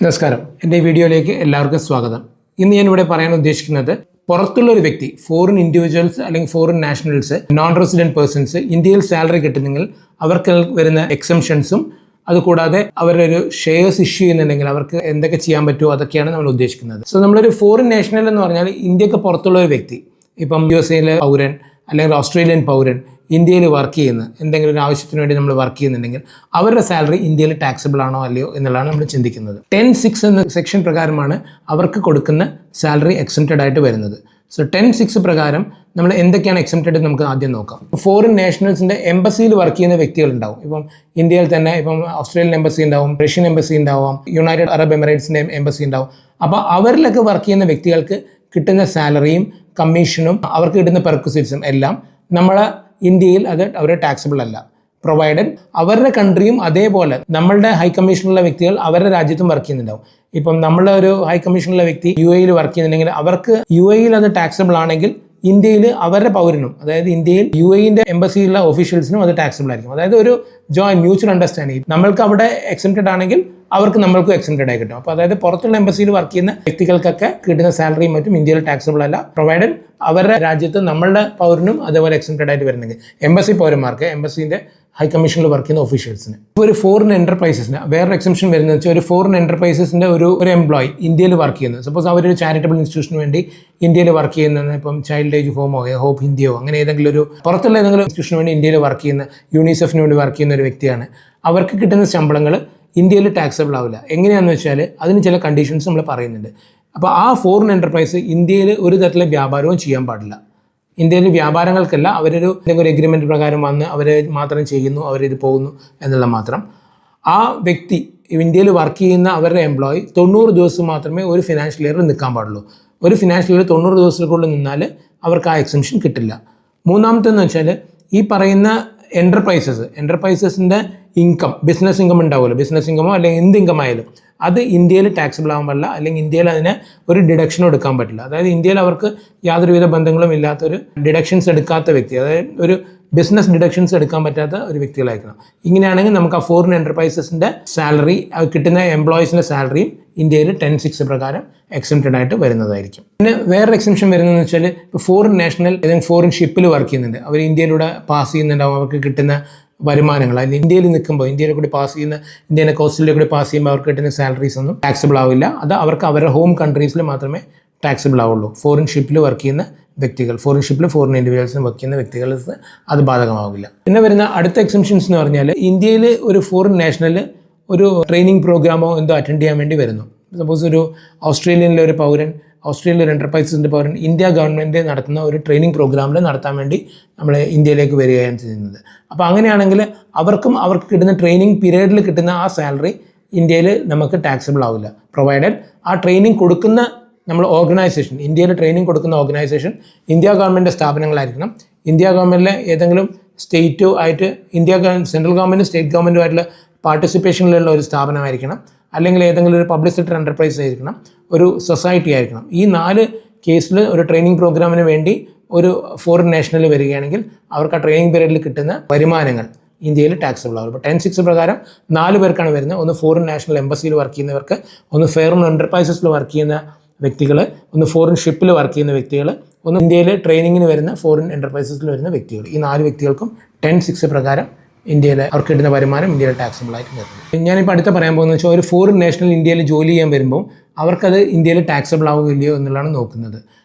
നമസ്കാരം, എൻ്റെ ഈ വീഡിയോയിലേക്ക് എല്ലാവർക്കും സ്വാഗതം. ഇന്ന് ഞാനിവിടെ പറയാൻ ഉദ്ദേശിക്കുന്നത് പുറത്തുള്ള ഒരു വ്യക്തി, ഫോറിൻ ഇൻഡിവിജ്വൽസ് അല്ലെങ്കിൽ foreign nationals, non resident persons ഇന്ത്യയിൽ സാലറി കിട്ടുന്നെങ്കിൽ അവർക്ക് വരുന്ന എക്സംഷൻസും അതുകൂടാതെ അവരുടെ ഒരു ഷെയർസ് ഇഷ്യൂ ചെയ്യുന്നുണ്ടെങ്കിൽ അവർക്ക് എന്തൊക്കെ ചെയ്യാൻ പറ്റുമോ അതൊക്കെയാണ് നമ്മൾ ഉദ്ദേശിക്കുന്നത്. സോ നമ്മളൊരു ഫോറിൻ നാഷണൽ എന്ന് പറഞ്ഞാൽ ഇന്ത്യക്ക് പുറത്തുള്ള ഒരു വ്യക്തി, ഇപ്പം USA പൗരൻ അല്ലെങ്കിൽ ഓസ്ട്രേലിയൻ പൗരൻ ഇന്ത്യയിൽ വർക്ക് ചെയ്യുന്ന എന്തെങ്കിലും ഒരു ആവശ്യത്തിന് വേണ്ടി നമ്മൾ വർക്ക് ചെയ്യുന്നുണ്ടെങ്കിൽ അവരുടെ സാലറി ഇന്ത്യയിൽ ടാക്സബിൾ ആണോ അല്ലയോ എന്നുള്ളതാണ് നമ്മൾ ചിന്തിക്കുന്നത്. 10(6) എന്ന സെക്ഷൻ പ്രകാരമാണ് അവർക്ക് കൊടുക്കുന്ന സാലറി എക്സംപ്റ്റഡ് ആയിട്ട് വരുന്നത്. സോ 10(6) പ്രകാരം നമ്മൾ എന്തൊക്കെയാണ് എക്സംപ്റ്റഡ് നമുക്ക് ആദ്യം നോക്കാം. ഫോറിൻ നാഷണൽസിൻ്റെ എംബസിയിൽ വർക്ക് ചെയ്യുന്ന വ്യക്തികളുണ്ടാവും. ഇപ്പം ഇന്ത്യയിൽ തന്നെ ഇപ്പം ഓസ്ട്രേലിയൻ എംബസി ഉണ്ടാവും, റഷ്യൻ എംബസി ഉണ്ടാവും, യുണൈറ്റഡ് അറബ് എമിറേറ്റ്സിൻ്റെ എംബസി ഉണ്ടാവും. അപ്പോൾ അവരിലൊക്കെ വർക്ക് ചെയ്യുന്ന വ്യക്തികൾക്ക് കിട്ടുന്ന സാലറിയും കമ്മീഷനും അവർക്ക് കിട്ടുന്ന പെർക്വിസിറ്റ്സും എല്ലാം നമ്മളെ ഇന്ത്യയിൽ അത് അവരുടെ ടാക്സബിൾ അല്ല, പ്രൊവൈഡഡ് അവരുടെ കൺട്രിയും അതേപോലെ നമ്മളുടെ ഹൈ കമ്മീഷനുള്ള വ്യക്തികൾ അവരുടെ രാജ്യത്തും വർക്ക് ചെയ്യുന്നുണ്ടാവും. ഇപ്പം നമ്മളെ ഒരു ഹൈ കമ്മീഷനുള്ള വ്യക്തി UAE വർക്ക് ചെയ്യുന്നുണ്ടെങ്കിൽ അവർക്ക് UAE അത് ടാക്സബിൾ ആണെങ്കിൽ ഇന്ത്യയിൽ അവരുടെ പൗരനും, അതായത് ഇന്ത്യയിൽ UAE എംബസിയിലുള്ള ഒഫീഷ്യൽസിനും അത് ടാക്സബിൾ ആയിരിക്കും. അതായത് ഒരു മ്യൂച്വൽ അണ്ടർസ്റ്റാൻഡിങ്, നമ്മൾക്ക് അവിടെ എക്സംപ്റ്റഡ് ആണെങ്കിൽ അവർക്ക് നമ്മൾക്കും എക്സംപ്റ്റഡ് ആയി കിട്ടും. അപ്പോൾ അതായത് പുറത്തുള്ള എംബസിയിൽ വർക്ക് ചെയ്യുന്ന വ്യക്തികൾക്കൊക്കെ കിട്ടുന്ന സാലറിയും മറ്റും ഇന്ത്യയിൽ ടാക്സബിൾ അല്ല, പ്രൊവൈഡഡ് അവരുടെ രാജ്യത്ത് നമ്മളുടെ പൗരനും അതേപോലെ എക്സംപ്റ്റഡ് ആയിട്ട് വരുന്നെങ്കിൽ എംബസി പൗരന്മാർക്ക്, എംബസിൻ്റെ ഹൈ കമ്മീഷനിൽ വർക്ക് ചെയ്യുന്ന ഓഫീഷ്യൽസിന്. ഇപ്പോൾ ഒരു ഫോറിൻ എന്റർപ്രൈസസിന് വേറൊരു എക്സംഷൻ വരുന്നത് വെച്ചാൽ ഒരു ഫോറിൻ എന്റർപ്രൈസസിൻ്റെ ഒരു എംപ്ലോയി ഇന്ത്യയിൽ വർക്ക് ചെയ്യുന്നത്, സപ്പോസ് അവരൊരു ചാരിറ്റബിൾ ഇൻസ്റ്റിറ്റ്യൂഷന് വേണ്ടി ഇന്ത്യയിൽ വർക്ക് ചെയ്യുന്നത്, ഇപ്പം ചൈൽഡ് ഏജ് ഹോമോ, ഹോപ്പ് ഇന്ത്യയോ അങ്ങനെ ഏതെങ്കിലും ഒരു പുറത്തുള്ള ഏതെങ്കിലും ഇൻസ്റ്റിറ്റ്യൂഷന് വേണ്ടി ഇന്ത്യയിൽ വർക്ക് ചെയ്യുന്ന, യൂണിസെഫിന് വേണ്ടി വർക്ക് ചെയ്യുന്ന ഒരു വ്യക്തിയാണ്. അവർക്ക് കിട്ടുന്ന ശമ്പളങ്ങൾ ഇന്ത്യയിൽ ടാക്സബിൾ ആവില്ല. എങ്ങനെയാണെന്ന് വെച്ചാൽ അതിന് ചില കണ്ടീഷൻസ് നമ്മൾ പറയുന്നുണ്ട്. അപ്പോൾ ആ ഫോറിൻ എന്റർപ്രൈസ് ഇന്ത്യയിൽ ഒരു തരത്തിലെ വ്യാപാരവും ചെയ്യാൻ പാടില്ല. ഇന്ത്യയിൽ വ്യാപാരങ്ങൾക്കല്ല, അവരൊരു എന്തെങ്കിലും ഒരു എഗ്രിമെൻ്റ് പ്രകാരം വന്ന് അവർ മാത്രം ചെയ്യുന്നു, അവരിത് പോകുന്നു എന്നുള്ള മാത്രം. ആ വ്യക്തി ഇന്ത്യയിൽ വർക്ക് ചെയ്യുന്ന അവരുടെ എംപ്ലോയി 90 ദിവസം മാത്രമേ ഒരു ഫിനാൻഷ്യൽ ഇയറിൽ നിൽക്കാൻ പാടുള്ളൂ. ഒരു ഫിനാൻഷ്യൽ ഇയർ 90 ദിവസത്തിനുള്ളിൽ നിന്നാൽ അവർക്ക് ആ എക്സംഷൻ കിട്ടില്ല. മൂന്നാമത്തെന്ന് വെച്ചാൽ ഈ പറയുന്ന എൻ്റർപ്രൈസസിൻ്റെ ഇൻകം, ബിസിനസ് ഇൻകം ഉണ്ടാവുമല്ലോ, ബിസിനസ് ഇൻകമോ അല്ലെങ്കിൽ എന്ത് ഇൻകം ആയാലും അത് ഇന്ത്യയിൽ ടാക്സബിൾ ആകാൻ പാടില്ല, അല്ലെങ്കിൽ ഇന്ത്യയിൽ അതിനെ ഒരു ഡിഡക്ഷനും എടുക്കാൻ പറ്റില്ല. അതായത് ഇന്ത്യയിൽ അവർക്ക് യാതൊരുവിധ ബന്ധങ്ങളും ഇല്ലാത്തൊരു ഡിഡക്ഷൻസ് എടുക്കാത്ത വ്യക്തി, അതായത് ഒരു ബിസിനസ് ഡിഡക്ഷൻസ് എടുക്കാൻ പറ്റാത്ത ഒരു വ്യക്തികളായിരിക്കണം. ഇങ്ങനെയാണെങ്കിൽ നമുക്ക് ആ ഫോറിൻ എൻ്റർപ്രൈസസിൻ്റെ സാലറി, കിട്ടുന്ന എംപ്ലോയീസിൻ്റെ സാലറിയും ഇന്ത്യയിൽ 10(6) പ്രകാരം എക്സംപ്റ്റഡ് ആയിട്ട് വരുന്നതായിരിക്കും. പിന്നെ വേറൊരു എക്സംഷൻ വരുന്നതെന്ന് വെച്ചാൽ ഇപ്പോൾ ഫോറിൻ നാഷണൽ ഏതെങ്കിലും ഫോറിൻ ഷിപ്പിൽ വർക്ക് ചെയ്യുന്നുണ്ട്, അവർ ഇന്ത്യയിലൂടെ പാസ് ചെയ്യുന്നുണ്ടാവും, അവർക്ക് കിട്ടുന്ന വരുമാനങ്ങൾ, അതിൽ ഇന്ത്യയിൽ നിൽക്കുമ്പോൾ ഇന്ത്യയിൽ കൂടി പാസ് ചെയ്യുന്ന, ഇന്ത്യയിലെ കോസ്റ്റിൽ കൂടി പാസ് ചെയ്യുമ്പോൾ അവർക്ക് കിട്ടുന്ന സാലറീസ് ഒന്നും ടാക്സബിൾ ആവില്ല. അത് അവർക്ക് അവരുടെ ഹോം കൺട്രീസിൽ മാത്രമേ ടാക്സബിൾ ആവുള്ളൂ. ഫോറിൻ ഷിപ്പിൽ വർക്ക് ചെയ്യുന്ന വ്യക്തികൾ, ഫോറിൻ ഷിപ്പിൽ ഫോറിൻ ഇൻഡിവിജ്വൽസിന് വർക്ക് ചെയ്യുന്ന വ്യക്തികൾക്ക് അത് ബാധകമാവില്ല. പിന്നെ വരുന്ന അടുത്ത എക്സംഷൻസ് എന്ന് പറഞ്ഞാൽ ഇന്ത്യയിൽ ഒരു ഫോറിൻ നാഷണൽ ഒരു ട്രെയിനിങ് പ്രോഗ്രാമോ എന്തോ അറ്റൻഡ് ചെയ്യാൻ വേണ്ടി വരുന്നു. സപ്പോസ് ഒരു ഓസ്ട്രേലിയനിലെ ഒരു പൗരൻ, ഓസ്ട്രേലിയൻ എൻ്റർപ്രൈസസിൻ്റെ പൗരൻ ഇന്ത്യ ഗവൺമെൻറ് നടത്തുന്ന ഒരു ട്രെയിനിങ് പ്രോഗ്രാമിൽ നടത്താൻ വേണ്ടി നമ്മൾ ഇന്ത്യയിലേക്ക് വരികയാണ് ചെയ്യുന്നത്. അപ്പോൾ അങ്ങനെയാണെങ്കിൽ അവർക്ക് കിട്ടുന്ന ട്രെയിനിങ് പീരീഡിൽ കിട്ടുന്ന ആ സാലറി ഇന്ത്യയിൽ നമുക്ക് ടാക്സബിൾ ആവില്ല, പ്രൊവൈഡഡ് ആ ട്രെയിനിങ് കൊടുക്കുന്ന നമ്മൾ ഓർഗനൈസേഷൻ, ഇന്ത്യയിൽ ട്രെയിനിങ് കൊടുക്കുന്ന ഓർഗനൈസേഷൻ ഇന്ത്യ ഗവൺമെൻറ് സ്ഥാപനങ്ങളായിരിക്കണം. ഇന്ത്യ ഗവൺമെൻറ്റിലെ ഏതെങ്കിലും സ്റ്റേറ്റോ ആയിട്ട്, സെൻട്രൽ ഗവൺമെൻറ്റും സ്റ്റേറ്റ് ഗവൺമെൻറ്റുമായിട്ടുള്ള പാർട്ടിസിപ്പേഷനിലുള്ള ഒരു സ്ഥാപനമായിരിക്കണം, അല്ലെങ്കിൽ ഏതെങ്കിലും ഒരു പബ്ലിക് സെക്ടർ എൻ്റർപ്രൈസ് ആയിരിക്കണം, ഒരു സൊസൈറ്റി ആയിരിക്കണം. ഈ 4 കേസിൽ ഒരു ട്രെയിനിങ് പ്രോഗ്രാമിന് വേണ്ടി ഒരു ഫോറിൻ നാഷണൽ വരികയാണെങ്കിൽ അവർക്ക് ആ ട്രെയിനിങ് പീരീഡിൽ കിട്ടുന്ന വരുമാനങ്ങൾ ഇന്ത്യയിൽ ടാക്സബിൾ ആവും. ഇപ്പോൾ 10(6) പ്രകാരം 4 പേർക്കാണ് വരുന്നത്. ഒന്ന് ഫോറിൻ നാഷണൽ എംബസിയിൽ വർക്ക് ചെയ്യുന്നവർക്ക്, ഒന്ന് ഫോറിൻ എൻ്റർപ്രൈസസിൽ വർക്ക് ചെയ്യുന്ന വ്യക്തികൾ, ഒന്ന് ഫോറിൻ ഷിപ്പിൽ വർക്ക് ചെയ്യുന്ന വ്യക്തികൾ, ഒന്ന് ഇന്ത്യയിൽ ട്രെയിനിങ്ങിന് വരുന്ന ഫോറിൻ എൻ്റർപ്രൈസസിൽ വരുന്ന വ്യക്തികൾ. ഈ 4 വ്യക്തികൾക്കും 10(6) പ്രകാരം ഇന്ത്യയിൽ അവർക്ക് കിട്ടുന്ന വരുമാനം ഇന്ത്യയിൽ ടാക്സബിൾ ആയിട്ട് വരുന്നത്. ഞാനിപ്പോൾ അടുത്ത പറയാൻ പോകുന്നത് വെച്ചാൽ ഒരു ഫോറിൻ നാഷണൽ ഇന്ത്യയിൽ ജോലി ചെയ്യാൻ വരുമ്പോൾ അവർക്കത് ഇന്ത്യയിൽ ടാക്സബിൾ ആവുകയില്ലയോ എന്നുള്ളതാണ് നോക്കുന്നത്.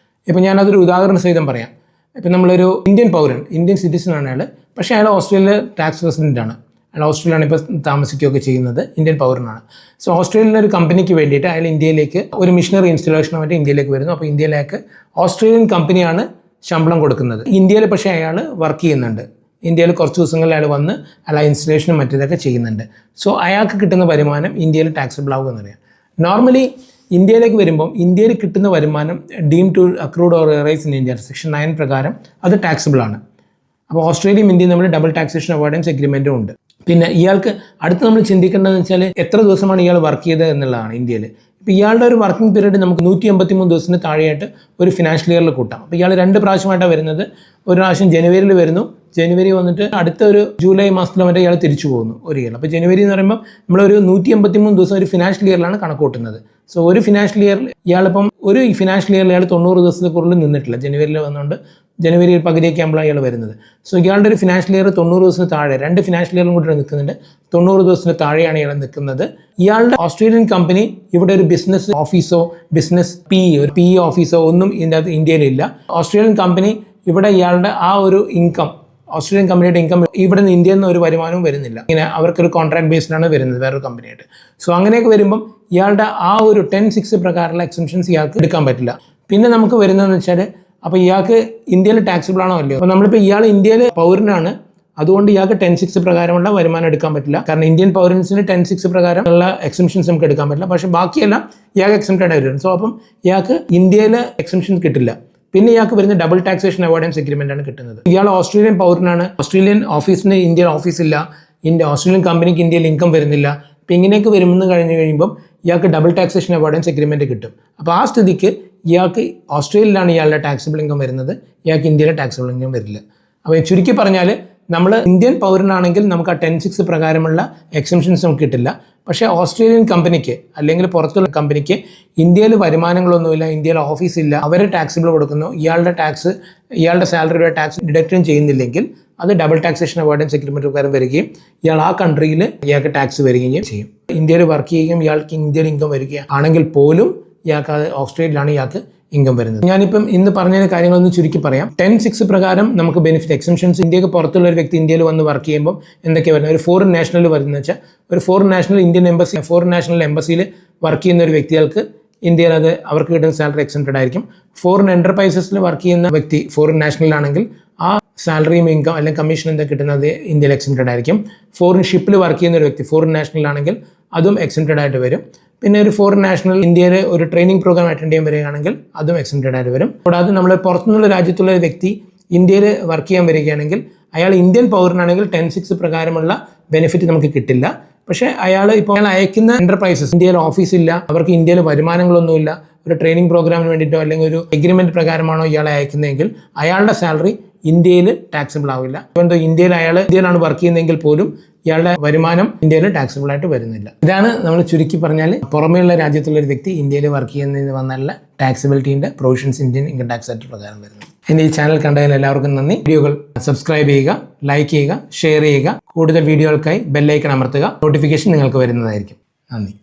ഇപ്പോൾ ഞാനതൊരു ഉദാഹരണ സഹിതം പറയാം. ഇപ്പം നമ്മളൊരു ഇന്ത്യൻ പൗരൻ, ഇന്ത്യൻ സിറ്റിസൺ ആണ് അയാൾ, പക്ഷേ അയാൾ ഓസ്ട്രേലിയയിൽ ടാക്സ് റെസിഡൻ്റ് ആണ്. അയാൾ ഓസ്ട്രേലിയയിലാണ് ഇപ്പോൾ താമസിക്കുകയൊക്കെ ചെയ്യുന്നത്, ഇന്ത്യൻ പൗരനാണ്. സോ ഓസ്ട്രേലിയയിലെ ഒരു കമ്പനിക്ക് വേണ്ടിയിട്ട് അയാൾ ഇന്ത്യയിലേക്ക് ഒരു മിഷനറി ഇൻസ്റ്റലേഷനോ മറ്റേ ഇന്ത്യയിലേക്ക് വരുന്നു. അപ്പോൾ ഇന്ത്യയിലേക്ക് ഓസ്ട്രേലിയൻ കമ്പനിയാണ് ശമ്പളം കൊടുക്കുന്നത്. ഇന്ത്യയിൽ പക്ഷേ അയാൾ വർക്ക് ചെയ്യുന്നുണ്ട്. ഇന്ത്യയിൽ കുറച്ച് ദിവസങ്ങളിൽ അയാൾ വന്ന് അയാൾ ഇൻസ്റ്റലേഷനും മറ്റേതൊക്കെ ചെയ്യുന്നുണ്ട്. സോ അയാൾക്ക് കിട്ടുന്ന വരുമാനം ഇന്ത്യയിൽ ടാക്സബിൾ ആവുമെന്നറിയാം. നോർമലി ഇന്ത്യയിലേക്ക് വരുമ്പം ഇന്ത്യയിൽ കിട്ടുന്ന വരുമാനം deem to accrue or arise in India section 9 പ്രകാരം അത് ടാക്സബിൾ ആണ്. അപ്പോൾ ഓസ്ട്രേലിയയും ഇന്ത്യയും തമ്മിൽ ഡബിൾ ടാക്സേഷൻ അവോയ്ഡൻസ് എഗ്രിമെൻറ്റും ഉണ്ട്. പിന്നെ ഇയാൾക്ക് അടുത്ത് നമ്മൾ ചിന്തിക്കേണ്ടതെന്ന് വെച്ചാൽ എത്ര ദിവസമാണ് ഇയാൾ വർക്ക് ചെയ്തത് എന്നുള്ളതാണ്. ഇന്ത്യയിൽ ഇപ്പോൾ ഇയാളുടെ ഒരു വർക്കിംഗ് പീരീഡ് നമുക്ക് 183 ദിവസത്തിന് താഴെയായിട്ട് ഒരു ഫിനാൻഷ്യൽ ഇയറിൽ കൂട്ടാം. അപ്പോൾ ഇയാൾ 2 പ്രാവശ്യമായിട്ടാണ് വരുന്നത്. ഒരു പ്രാവശ്യം ജനുവരിയിൽ വരുന്നു, ജനുവരി വന്നിട്ട് അടുത്ത ഒരു ജൂലൈ മാസത്തിൽ വരെ ഇയാൾ തിരിച്ചു പോകുന്നു ഒരു ഇയർ. അപ്പോൾ ജനുവരി എന്ന് പറയുമ്പോൾ നമ്മളൊരു 183 ദിവസം ഒരു ഫിനാൻഷ്യൽ ഇയറിലാണ് കണക്ക് കൂട്ടുന്നത്. സോ ഒരു ഫിനാൻഷ്യൽ ഇയറിൽ ഇയാളിപ്പം ഒരു ഫിനാൻഷ്യൽ ഇയറിൽ ഇയാൾ 90 ദിവസത്തിൽ കൂടുതൽ നിന്നിട്ടില്ല. ജനുവരിയിൽ വന്നുകൊണ്ട് ജനുവരി പകുതിയൊക്കെ ആകുമ്പോഴാണ് ഇയാൾ വരുന്നത്. സോ ഇയാളുടെ ഒരു ഫിനാൻഷ്യൽ ഇയർ 90 ദിവസത്തിന് താഴെ, 2 ഫിനാൻഷ്യൽ ഇയറും കൂടി നിൽക്കുന്നുണ്ട്. 90 ദിവസത്തിന് താഴെയാണ് ഇയാൾ നിൽക്കുന്നത്. ഇയാളുടെ ഓസ്ട്രേലിയൻ കമ്പനി ഇവിടെ ഒരു ബിസിനസ് ഓഫീസോ ബിസിനസ് ഒരു PE ഓഫീസോ ഒന്നും ഇതിൻ്റെ അകത്ത് ഇന്ത്യയിലില്ല. ഓസ്ട്രേലിയൻ കമ്പനി ഇവിടെ ഇയാളുടെ ആ ഒരു ഇൻകം, ഓസ്ട്രേലിയൻ കമ്പനിയുടെ ഇൻകം ഇവിടെ നിന്ന് ഇന്ത്യയിൽ നിന്ന് ഒരു വരുമാനവും വരുന്നില്ല. ഇങ്ങനെ അവർക്കൊരു കോൺട്രാക്ട് ബേസ്ഡാണ് വരുന്നത് വേറൊരു കമ്പനിയായിട്ട്. സോ അങ്ങനെയൊക്കെ വരുമ്പം ഇയാളുടെ ആ ഒരു 10(6) പ്രകാരമുള്ള എക്സംഷൻസ് ഇയാൾക്ക് എടുക്കാൻ പറ്റില്ല. പിന്നെ നമുക്ക് വരുന്നതെന്ന് വെച്ചാൽ, അപ്പോൾ ഇയാൾക്ക് ഇന്ത്യയിൽ ടാക്സിബിൾ ആണോ അല്ലയോ? അപ്പോൾ നമ്മളിപ്പോൾ ഇയാൾ ഇന്ത്യയിൽ പൗരനാണ്, അതുകൊണ്ട് ഇയാൾക്ക് 10(6) പ്രകാരമുള്ള വരുമാനം എടുക്കാൻ പറ്റില്ല. കാരണം ഇന്ത്യൻ പൗരൻസിന് 10(6) പ്രകാരമുള്ള എക്സംഷൻസ് നമുക്ക് എടുക്കാൻ പറ്റില്ല. പക്ഷേ ബാക്കിയെല്ലാം ഇയാൾക്ക് എക്സംപ്റ്റഡ് ആയിട്ട് വരും. സോ അപ്പം ഇയാൾക്ക് ഇന്ത്യയിൽ എക്സംഷൻ കിട്ടില്ല. പിന്നെ ഇയാൾക്ക് വരുന്ന ഡബിൾ ടാക്സേഷൻ അവോയ്ഡൻസ് എഗ്രിമെന്റ് ആണ് കിട്ടുന്നത്. ഇയാൾ ഓസ്ട്രേലിയൻ പൗരനാണ്, ഓസ്ട്രേലിയൻ ഓഫീസിന് ഇന്ത്യൻ ഓഫീസില്ല, ഓസ്ട്രേലിയൻ കമ്പനിക്ക് ഇന്ത്യയിൽ ഇൻകം വരുന്നില്ല. അപ്പം ഇങ്ങനെയൊക്കെ വരുമെന്ന് കഴിയുമ്പോൾ ഇയാൾക്ക് ഡബിൾ ടാക്സേഷൻ അവോയ്ഡൻസ് എഗ്രിമെന്റ് കിട്ടും. അപ്പോൾ ആ സ്ഥിതിക്ക് ഇയാൾക്ക് ഓസ്ട്രേലിയയിലാണ് ഇയാളുടെ ടാക്സിബിൾ ഇൻകം വരുന്നത്, ഇയാൾക്ക് ഇന്ത്യയിലെ ടാക്സിബിൾ ഇൻകം വരില്ല. അപ്പോൾ ചുരുക്കി പറഞ്ഞാൽ, നമ്മൾ ഇന്ത്യൻ പൗരനാണെങ്കിൽ നമുക്ക് ആ 10(6) പ്രകാരമുള്ള എക്സംഷൻസ് നമുക്ക് കിട്ടില്ല. പക്ഷേ ഓസ്ട്രേലിയൻ കമ്പനിക്ക് അല്ലെങ്കിൽ പുറത്തുള്ള കമ്പനിക്ക് ഇന്ത്യയിൽ വരുമാനങ്ങളൊന്നുമില്ല, ഇന്ത്യയിൽ ഓഫീസില്ല, അവർ ടാക്സിബിൾ കൊടുക്കുന്നു, ഇയാളുടെ സാലറിയുടെ ടാക്സ് ഡിഡക്റ്റും ചെയ്യുന്നില്ലെങ്കിൽ അത് ഡബിൾ ടാക്സേഷൻ അവോയ്ഡൻസ് എഗ്രിമെന്റ് പ്രകാരം വരികയും ഇയാൾ ആ കൺട്രിയിൽ ഇയാൾക്ക് ടാക്സ് വരികയും ചെയ്യും. ഇന്ത്യയിൽ വർക്ക് ചെയ്യുകയും ഇയാൾക്ക് ഇന്ത്യയിൽ ഇൻകം വരികയാണെങ്കിൽ പോലും ഇയാൾക്ക് അത് ഓസ്ട്രേലിയയിലാണ് ഇയാൾക്ക് ഇൻകം വരുന്നത്. ഞാനിപ്പം ഇന്ന് പറഞ്ഞ കാര്യങ്ങളൊന്ന് ചുരുക്കി പറയാം. 10(6) പ്രകാരം നമുക്ക് ബെനിഫിറ്റ് എക്സംഷൻസ്, ഇന്ത്യക്ക് പുറത്തുള്ള ഒരു വ്യക്തി ഇന്ത്യയിൽ വന്ന് വർക്ക് ചെയ്യുമ്പോൾ എന്തൊക്കെയാണ് വരുന്നത്? ഒരു ഫോറിൻ നാഷണൽ വരുന്നത് വെച്ചാൽ, ഒരു foreign national Indian embassy, foreign national എംബസിയിൽ വർക്ക് ചെയ്യുന്ന ഒരു വ്യക്തികൾക്ക് ഇന്ത്യയിൽ അത് അവർക്ക് കിട്ടുന്ന സാലറി എക്സംപ്റ്റഡ് ആയിരിക്കും. ഫോറിൻ എന്റർപ്രൈസസിൽ വർക്ക് ചെയ്യുന്ന വ്യക്തി ഫോറിൻ നാഷണൽ ആണെങ്കിൽ ആ സാലറിയും ഇൻകം അല്ലെങ്കിൽ കമ്മീഷൻ എന്താ കിട്ടുന്നത് ഇന്ത്യയിൽ എക്സംപ്റ്റഡ് ആയിരിക്കും. ഫോറിൻ ഷിപ്പിൽ വർക്ക് ചെയ്യുന്ന ഒരു വ്യക്തി ഫോറിൻ നാഷണൽ ആണെങ്കിൽ അതും എക്സംപ്റ്റഡ് ആയിട്ട് വരും. പിന്നെ ഒരു ഫോറിൻ നാഷണൽ ഇന്ത്യയിൽ ഒരു ട്രെയിനിങ് പ്രോഗ്രാം അറ്റൻഡ് ചെയ്യാൻ വരികയാണെങ്കിൽ അതും എക്സംപ്റ്റഡ് ആയിട്ട് വരും. കൂടാതെ നമ്മൾ പുറത്തുനിന്നുള്ള രാജ്യത്തുള്ള ഒരു വ്യക്തി ഇന്ത്യയിൽ വർക്ക് ചെയ്യാൻ വരികയാണെങ്കിൽ അയാൾ ഇന്ത്യൻ പൗരനാണെങ്കിൽ 10(6) പ്രകാരമുള്ള ബെനിഫിറ്റ് നമുക്ക് കിട്ടില്ല. പക്ഷേ അയാൾ അയക്കുന്ന എന്റർപ്രൈസസ്, ഇന്ത്യയിൽ ഓഫീസില്ല, അവർക്ക് ഇന്ത്യയിൽ വരുമാനങ്ങളൊന്നുമില്ല, ഒരു ട്രെയിനിങ് പ്രോഗ്രാമിന് വേണ്ടിയിട്ടോ അല്ലെങ്കിൽ ഒരു എഗ്രിമെന്റ് പ്രകാരമാണോ ഇയാളെ അയക്കുന്നതെങ്കിൽ അയാളുടെ സാലറി ഇന്ത്യയിൽ ടാക്സിബിൾ ആവില്ല. അതുകൊണ്ട് ഇന്ത്യയിലാണ് വർക്ക് ചെയ്യുന്നതെങ്കിൽ പോലും ഇയാളുടെ വരുമാനം ഇന്ത്യയിൽ ടാക്സിബിൾ ആയിട്ട് വരുന്നില്ല. ഇതാണ് നമ്മൾ ചുരുക്കി പറഞ്ഞാൽ പുറമേയുള്ള രാജ്യത്തുള്ള ഒരു വ്യക്തി ഇന്ത്യയിൽ വർക്ക് ചെയ്യുന്നതിന് വന്നുള്ള ടാക്സിബിലിറ്റീൻ്റെ provisions Indian income tax act പ്രകാരം വരുന്നത്. എൻ്റെ ഈ ചാനൽ കണ്ടതിൽ എല്ലാവർക്കും നന്ദി. വീഡിയോകൾ സബ്സ്ക്രൈബ് ചെയ്യുക, ലൈക്ക് ചെയ്യുക, ഷെയർ ചെയ്യുക. കൂടുതൽ വീഡിയോകൾക്കായി ബെല്ലൈക്കൺ അമർത്തുക. നോട്ടിഫിക്കേഷൻ നിങ്ങൾക്ക് വരുന്നതായിരിക്കും. നന്ദി.